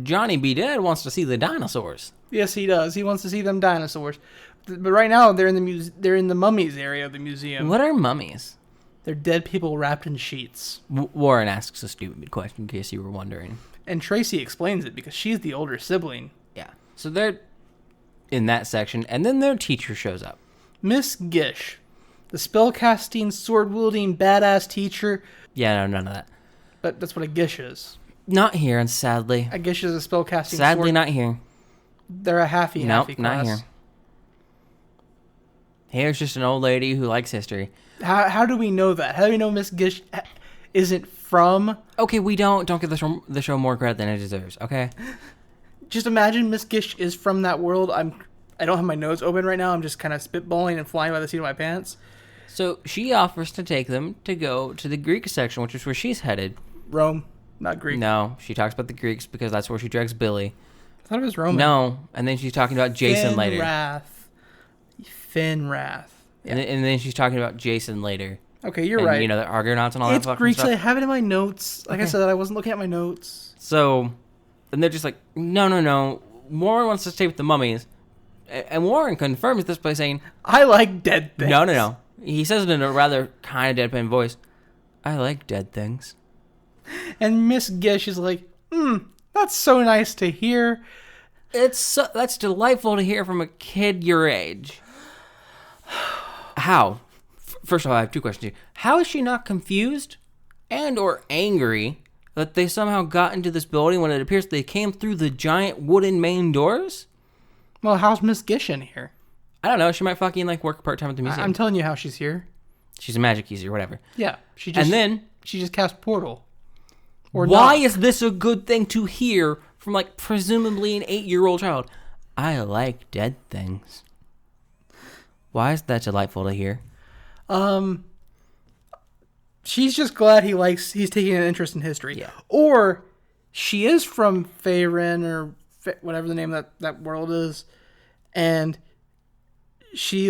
Johnny B. Dead wants to see the dinosaurs. Yes, he does. He wants to see them dinosaurs. But right now, they're in the mummies area of the museum. What are mummies? They're dead people wrapped in sheets. Warren asks a stupid question in case you were wondering. And Tracy explains it because she's the older sibling. Yeah. So they're in that section, and then their teacher shows up. Miss Gish. The spellcasting, sword-wielding, badass teacher. Yeah, no, none of that. But that's what a Gish is. Not here, and sadly. A Gish is a spellcasting Sadly, not here. They're a halfy Nope, class. not here. Here's just an old lady who likes history. How do we know that? How do we know Miss Gish isn't from... Okay, we don't give the show more credit than it deserves, okay? Just imagine Miss Gish is from that world. I don't have my notes open right now. I'm just kind of spitballing and flying by the seat of my pants. So she offers to take them to go to the Greek section, which is where she's headed. Rome, not Greek. No, she talks about the Greeks because that's where she drags Billy. I thought it was Roman. No, and then she's talking about Jason later. Finrath. Yeah. And then she's talking about Jason later. Okay, you're right. You know, the Argonauts and all it's that fucking Greek, stuff. so I have it in my notes. Like I said, I wasn't looking at my notes. So, and they're just like, no. Warren wants to stay with the mummies. And Warren confirms this by saying, I like dead things. No. He says it in a rather kind of deadpan voice. I like dead things. And Miss Gish is like, that's so nice to hear. That's delightful to hear from a kid your age. How? First of all, I have two questions here. How is she not confused and or angry that they somehow got into this building when it appears they came through the giant wooden main doors? Well, how's Miss Gish in here? I don't know. She might fucking work part-time at the museum. I'm telling you how she's here. She's a magic user, whatever. Yeah. She just cast Portal. Or why is this a good thing to hear from presumably an 8-year-old child? I like dead things. Why is that delightful to hear? She's just glad he's taking an interest in history. Yeah. Or she is from Faerun or whatever the name of that world is, and she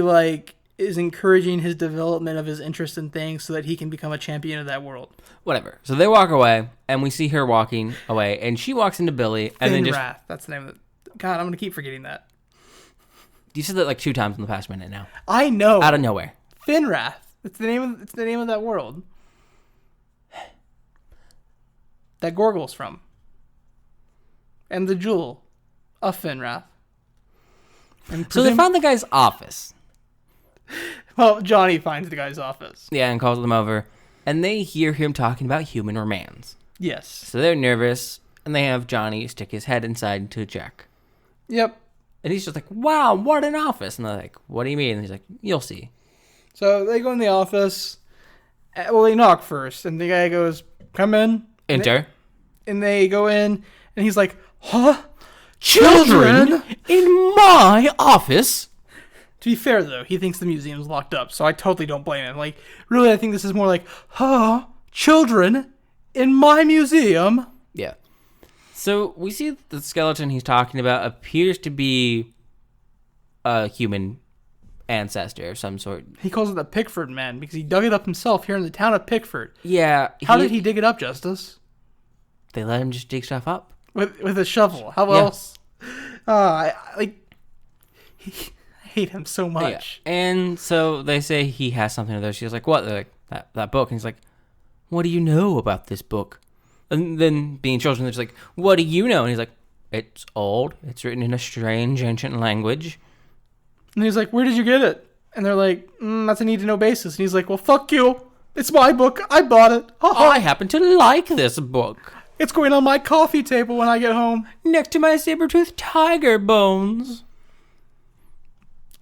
is encouraging his development of his interest in things so that he can become a champion of that world. Whatever. So they walk away, and we see her walking away, and she walks into Billy, and then Finrath, that's the name of it. God, I'm gonna keep forgetting that. You said that 2 times in the past minute now. I know. Out of nowhere. Finrath. It's the name of that world. That Gorgle's from. And the jewel of Finrath. So they found the guy's office. Well, Johnny finds the guy's office. Yeah, and calls them over. And they hear him talking about human remains. Yes. So they're nervous, and they have Johnny stick his head inside to check. Yep. And he's just like, wow, what an office. And they're like, what do you mean? And he's like, you'll see. So they go in the office. Well, they knock first, and the guy goes, come in. Enter. And they go in, and he's like, huh? Children? In my office? To be fair, though, he thinks the museum's locked up, so I totally don't blame him. Really, I think this is more like, huh? Children? In my museum? Yeah. So we see the skeleton he's talking about appears to be a human ancestor of some sort. He calls it the Pickford Man because he dug it up himself here in the town of Pickford. Yeah. How did he dig it up, Justice? They let him just dig stuff up. With a shovel. How else? I hate him so much. Yeah. And so they say he has something to there. She's like, what? They're like, that book. And he's like, what do you know about this book? And then being children, they're just like, what do you know? And he's like, it's old. It's written in a strange ancient language. And he's like, where did you get it? And they're like, that's a need-to-know basis. And he's like, well, fuck you. It's my book. I bought it. I happen to like this book. It's going on my coffee table when I get home. Next to my saber-toothed tiger bones.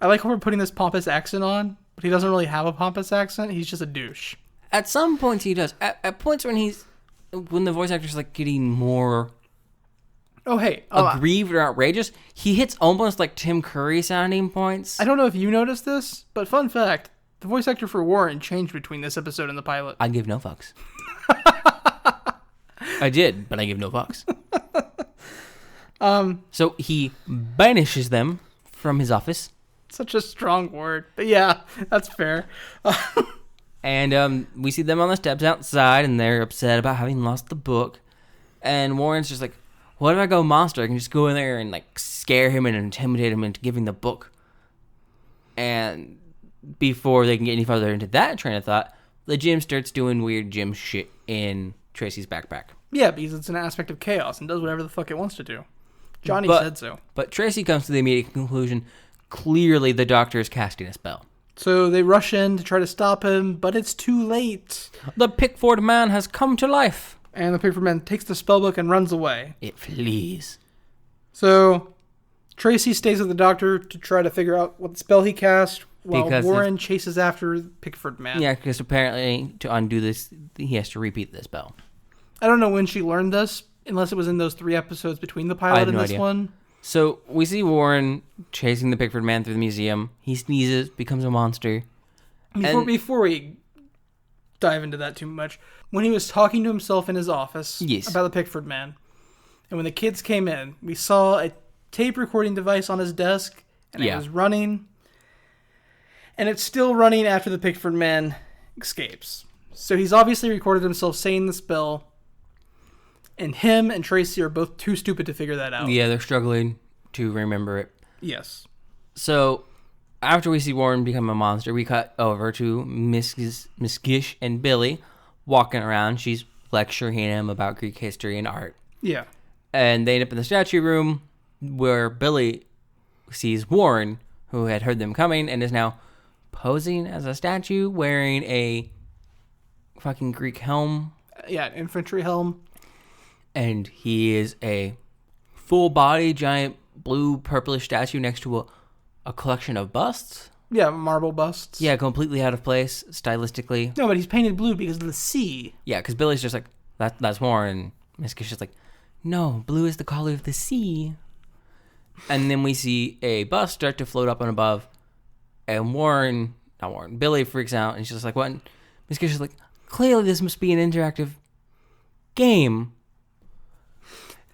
I like how we're putting this pompous accent on, but he doesn't really have a pompous accent. He's just a douche. At some points he does. At points when the voice actor's getting more aggrieved or outrageous, he hits almost like Tim Curry sounding points. I don't know if you noticed this, but fun fact, the voice actor for Warren changed between this episode and the pilot. I give no fucks. I did, but I give no fucks. So he banishes them from his office. Such a strong word. But yeah, that's fair. And we see them on the steps outside, and they're upset about having lost the book. And Warren's just like, what if I go monster? I can just go in there and scare him and intimidate him into giving the book. And before they can get any further into that train of thought, the gym starts doing weird gym shit in Tracy's backpack. Yeah, because it's an aspect of chaos and does whatever the fuck it wants to do. Johnny said so. But Tracy comes to the immediate conclusion, clearly the doctor is casting a spell. So they rush in to try to stop him, but it's too late. The Pickford Man has come to life. And the Pickford Man takes the spellbook and runs away. It flees. So Tracy stays with the doctor to try to figure out what spell he cast, while Because Warren chases after Pickford Man. Yeah, because apparently to undo this, he has to repeat this spell. I don't know when she learned this, unless it was in those 3 episodes between the I pilot have and no this idea. one. So we see Warren chasing the Pickford Man through the museum. He sneezes, becomes a monster. Before we dive into that too much, when he was talking to himself in his office about the Pickford Man, and when the kids came in, we saw a tape recording device on his desk, and it was running. And it's still running after the Pickford Man escapes. So he's obviously recorded himself saying the spell, and him and Tracy are both too stupid to figure that out. Yeah, they're struggling to remember it. Yes. So after we see Warren become a monster, we cut over to Miss Gish and Billy walking around. She's lecturing him about Greek history and art. Yeah. And they end up in the statue room where Billy sees Warren, who had heard them coming and is now posing as a statue wearing a fucking Greek helm. Yeah, infantry helm. And he is a full body, giant blue, purplish statue next to a collection of busts. Yeah, marble busts. Yeah, completely out of place stylistically. No, but he's painted blue because of the sea. Yeah, because Billy's just like, that's Warren. Miss Gish is like, no, blue is the color of the sea. And then we see a bust start to float up and above. And Billy freaks out. And she's just like, what? And Miss Gish is like, clearly this must be an interactive game.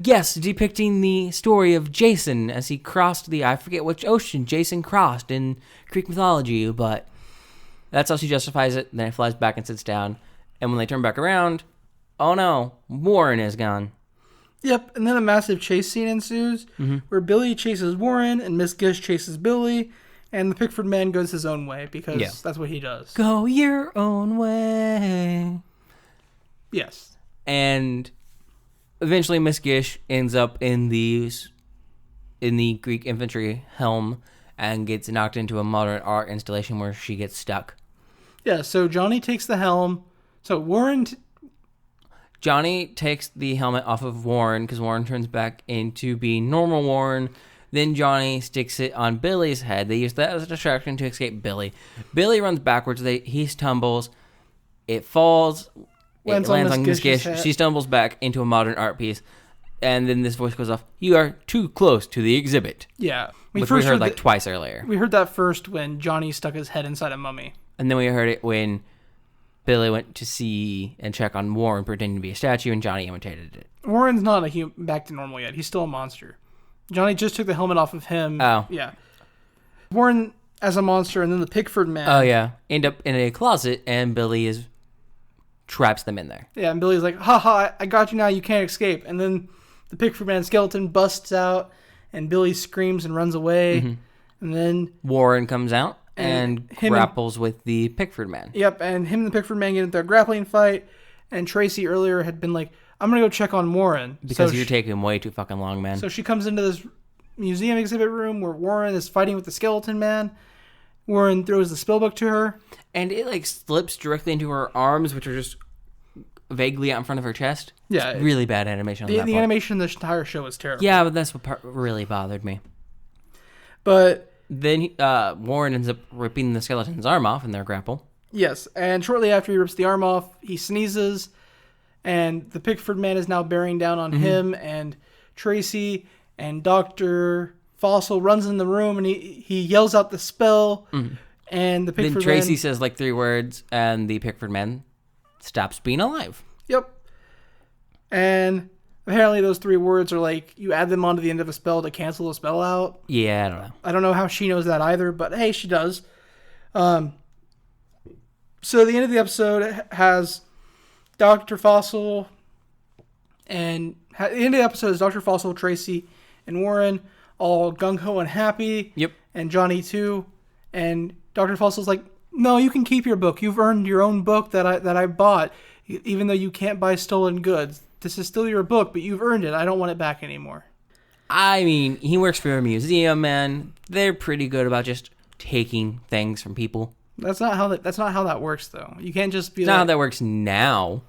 Yes, depicting the story of Jason as he crossed I forget which ocean Jason crossed in Greek mythology. But that's how she justifies it. And then it flies back and sits down. And when they turn back around, oh no, Warren is gone. Yep, and then a massive chase scene ensues where Billy chases Warren and Miss Gish chases Billy, and the Pickford Man goes his own way because that's what he does. Go your own way. Yes. And eventually Miss Gish ends up in the Greek infantry helm and gets knocked into a modern art installation where she gets stuck. Yeah, so Johnny takes the helm. So Johnny takes the helmet off of Warren because Warren turns back into being normal Warren. Then Johnny sticks it on Billy's head. They use that as a distraction to escape Billy. Billy runs backwards. He stumbles. It falls. It lands on Miss Gish. She stumbles back into a modern art piece. And then this voice goes off, "You are too close to the exhibit." Yeah. Which we heard twice earlier. We heard that first when Johnny stuck his head inside a mummy. And then we heard it when Billy went to see and check on Warren pretending to be a statue, and Johnny imitated it. Warren's not back to normal yet. He's still a monster. Johnny just took the helmet off of him. Oh. Yeah. Warren as a monster, and then the Pickford Man. Oh, yeah. End up in a closet, and Billy traps them in there. Yeah, and Billy's like, haha, I got you now, you can't escape. And then the Pickford Man skeleton busts out, and Billy screams and runs away. Mm-hmm. And then Warren comes out and grapples with the Pickford Man. Yep, and him and the Pickford Man get into a grappling fight, and Tracy earlier had been like, I'm going to go check on Warren. Because you're taking way too fucking long, man. So she comes into this museum exhibit room where Warren is fighting with the skeleton man. Warren throws the spellbook to her. And it slips directly into her arms, which are just vaguely out in front of her chest. Yeah. It's really bad animation on that The part. animation in the entire show is terrible. Yeah, but that's what part really bothered me. But then Warren ends up ripping the skeleton's arm off in their grapple. Yes, and shortly after he rips the arm off, he sneezes, and the Pickford Man is now bearing down on him, and Tracy and Dr. Fossil runs in the room, and he yells out the spell, and the Pickford Man... Then Tracy says 3 words, and the Pickford Man stops being alive. Yep. And apparently those 3 words are you add them onto the end of a spell to cancel the spell out. Yeah, I don't know. I don't know how she knows that either, but hey, she does. So the end of the episode has Dr. Fossil and... the end of the episode is Dr. Fossil, Tracy, and Warren all gung-ho and happy. Yep. And Johnny too. And Dr. Fossil's like, no, you can keep your book. You've earned your own book that I bought, even though you can't buy stolen goods. This is still your book, but you've earned it. I don't want it back anymore. I mean, he works for a museum, man. They're pretty good about just taking things from people. That's not how that works, though. You can't just be It's not how that works now.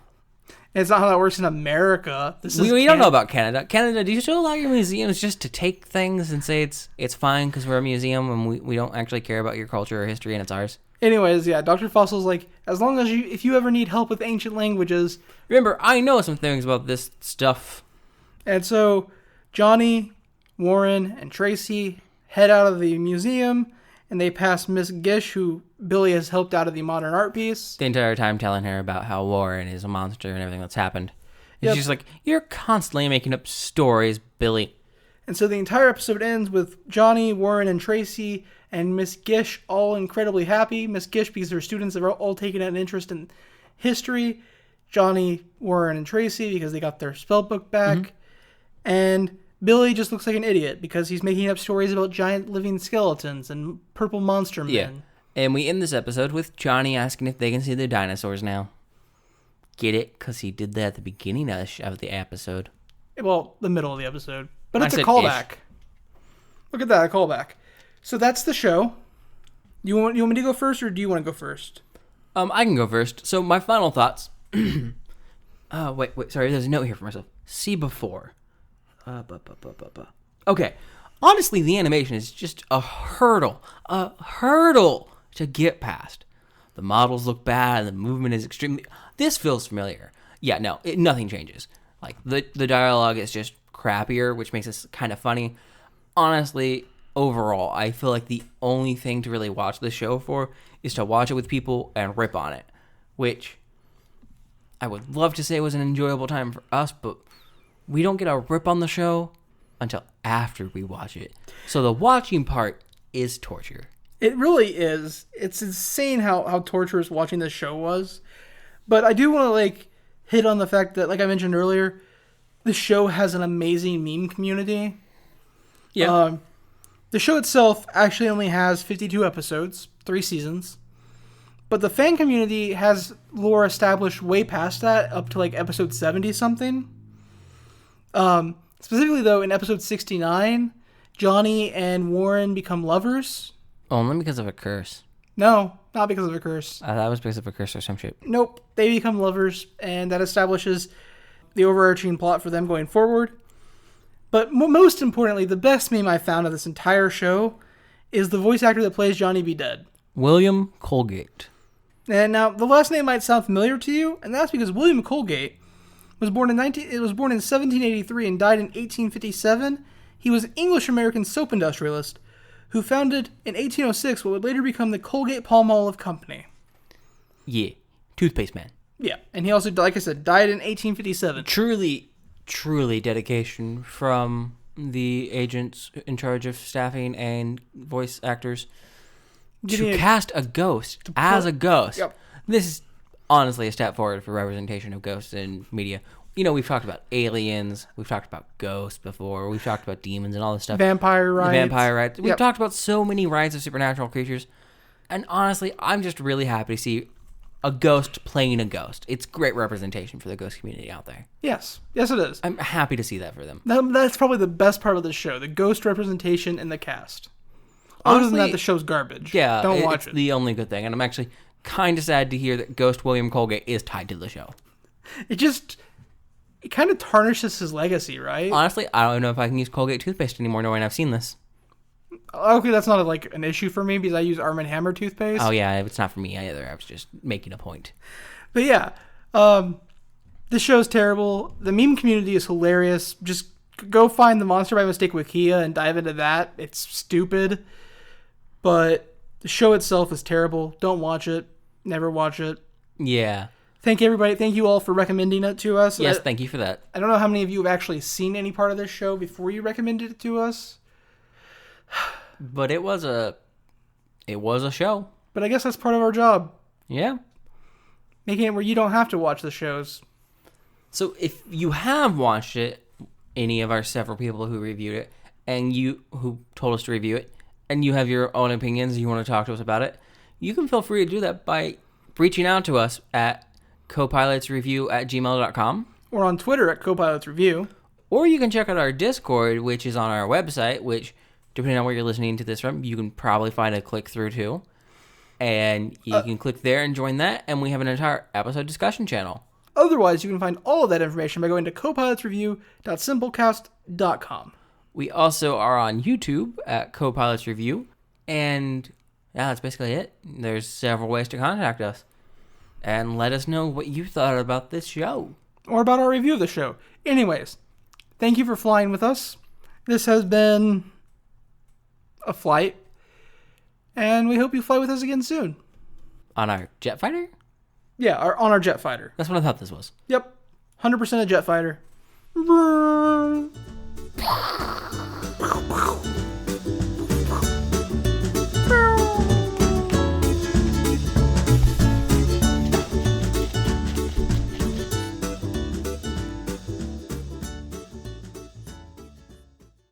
And it's not how that works in America. We don't know about Canada. Canada, do you still allow your museums just to take things and say it's fine because we're a museum and we don't actually care about your culture or history and it's ours? Anyways, yeah, Dr. Fossil's like, as long as if you ever need help with ancient languages. Remember, I know some things about this stuff. And so Johnny, Warren, and Tracy head out of the museum, and they pass Miss Gish, who Billy has helped out of the modern art piece. The entire time telling her about how Warren is a monster and everything that's happened. And she's like, you're constantly making up stories, Billy. And so the entire episode ends with Johnny, Warren, and Tracy, and Miss Gish all incredibly happy. Miss Gish because her students have all taken an interest in history. Johnny, Warren, and Tracy because they got their spell book back. Mm-hmm. And Billy just looks like an idiot because he's making up stories about giant living skeletons and purple monster men. Yeah. And we end this episode with Johnny asking if they can see the dinosaurs now. Get it? Because he did that at the beginning of the episode. Well, the middle of the episode. But it's a callback. Look at that, a callback. So that's the show. You want me to go first, or do you want to go first? I can go first. So my final thoughts. Wait. Sorry, there's a note here for myself. See before. Okay. Honestly, the animation is just a hurdle to get past. The models look bad. The movement is extremely... This feels familiar. Yeah, no, nothing changes. Like, the dialogue is just crappier, which makes this kind of funny. Honestly, overall, I feel like the only thing to really watch this show for is to watch it with people and rip on it, which I would love to say was an enjoyable time for us, but we don't get a rip on the show until after we watch it. So the watching part is torture. It really is. It's insane how torturous watching this show was. But I do want to hit on the fact that, like I mentioned earlier, the show has an amazing meme community. Yeah. The show itself actually only has 52 episodes, 3 seasons. But the fan community has lore established way past that, up to episode 70-something. Specifically, though, in episode 69, Johnny and Warren become lovers. Only because of a curse. No, not because of a curse. That was because of a curse or some shit. Nope. They become lovers, and that establishes the overarching plot for them going forward. But most importantly, the best meme I found of this entire show is the voice actor that plays Johnny B. Dead. William Colgate. And now, the last name might sound familiar to you, and that's because William Colgate was born in 1783 and died in 1857. He was an English-American soap industrialist who founded in 1806 what would later become the Colgate-Palmolive Company. Yeah, toothpaste man. Yeah, and he also, like I said, died in 1857. Truly dedication from the agents in charge of staffing and voice actors to cast a ghost as a ghost. Yep. This is honestly a step forward for representation of ghosts in media. You know, we've talked about aliens, we've talked about ghosts before, we've talked about demons and all this stuff. Vampire rights. We've talked about so many rights of supernatural creatures. And honestly, I'm just really happy to see a ghost playing a ghost. It's great representation for the ghost community out there. Yes. Yes, it is. I'm happy to see that for them. That's probably the best part of the show, the ghost representation in the cast. Other than that, the show's garbage. Yeah, don't watch it. The only good thing. And I'm actually kind of sad to hear that Ghost William Colgate is tied to the show. It kind of tarnishes his legacy, right? Honestly, I don't know if I can use Colgate toothpaste anymore knowing I've seen this. Okay, that's not an issue for me because I use Arm & Hammer toothpaste. Oh yeah, it's not for me either. I was just making a point. But yeah, this show's terrible. The meme community is hilarious. Just go find the Monster by Mistake Wikia and dive into that. It's stupid. But the show itself is terrible. Don't watch it. Never watch it. Yeah. Thank you all for recommending it to us. Yes, thank you for that. I don't know how many of you have actually seen any part of this show before you recommended it to us. But it was a show. But I guess that's part of our job. Yeah. Making it where you don't have to watch the shows. So if you have watched it, any of our several people who reviewed it, and who told us to review it, and you have your own opinions and you want to talk to us about it, you can feel free to do that by reaching out to us at copilotsreview@gmail.com. Or on Twitter at copilotsreview. Or you can check out our Discord, which is on our website, which, depending on where you're listening to this from, you can probably find a click through to. And you can click there and join that, and we have an entire episode discussion channel. Otherwise, you can find all of that information by going to copilotsreview.simplecast.com. We also are on YouTube at Copilots Review. And yeah, that's basically it. There's several ways to contact us. And let us know what you thought about this show. Or about our review of the show. Anyways, thank you for flying with us. This has been a flight. And we hope you fly with us again soon. On our jet fighter? Yeah, on our jet fighter. That's what I thought this was. Yep. 100% a jet fighter.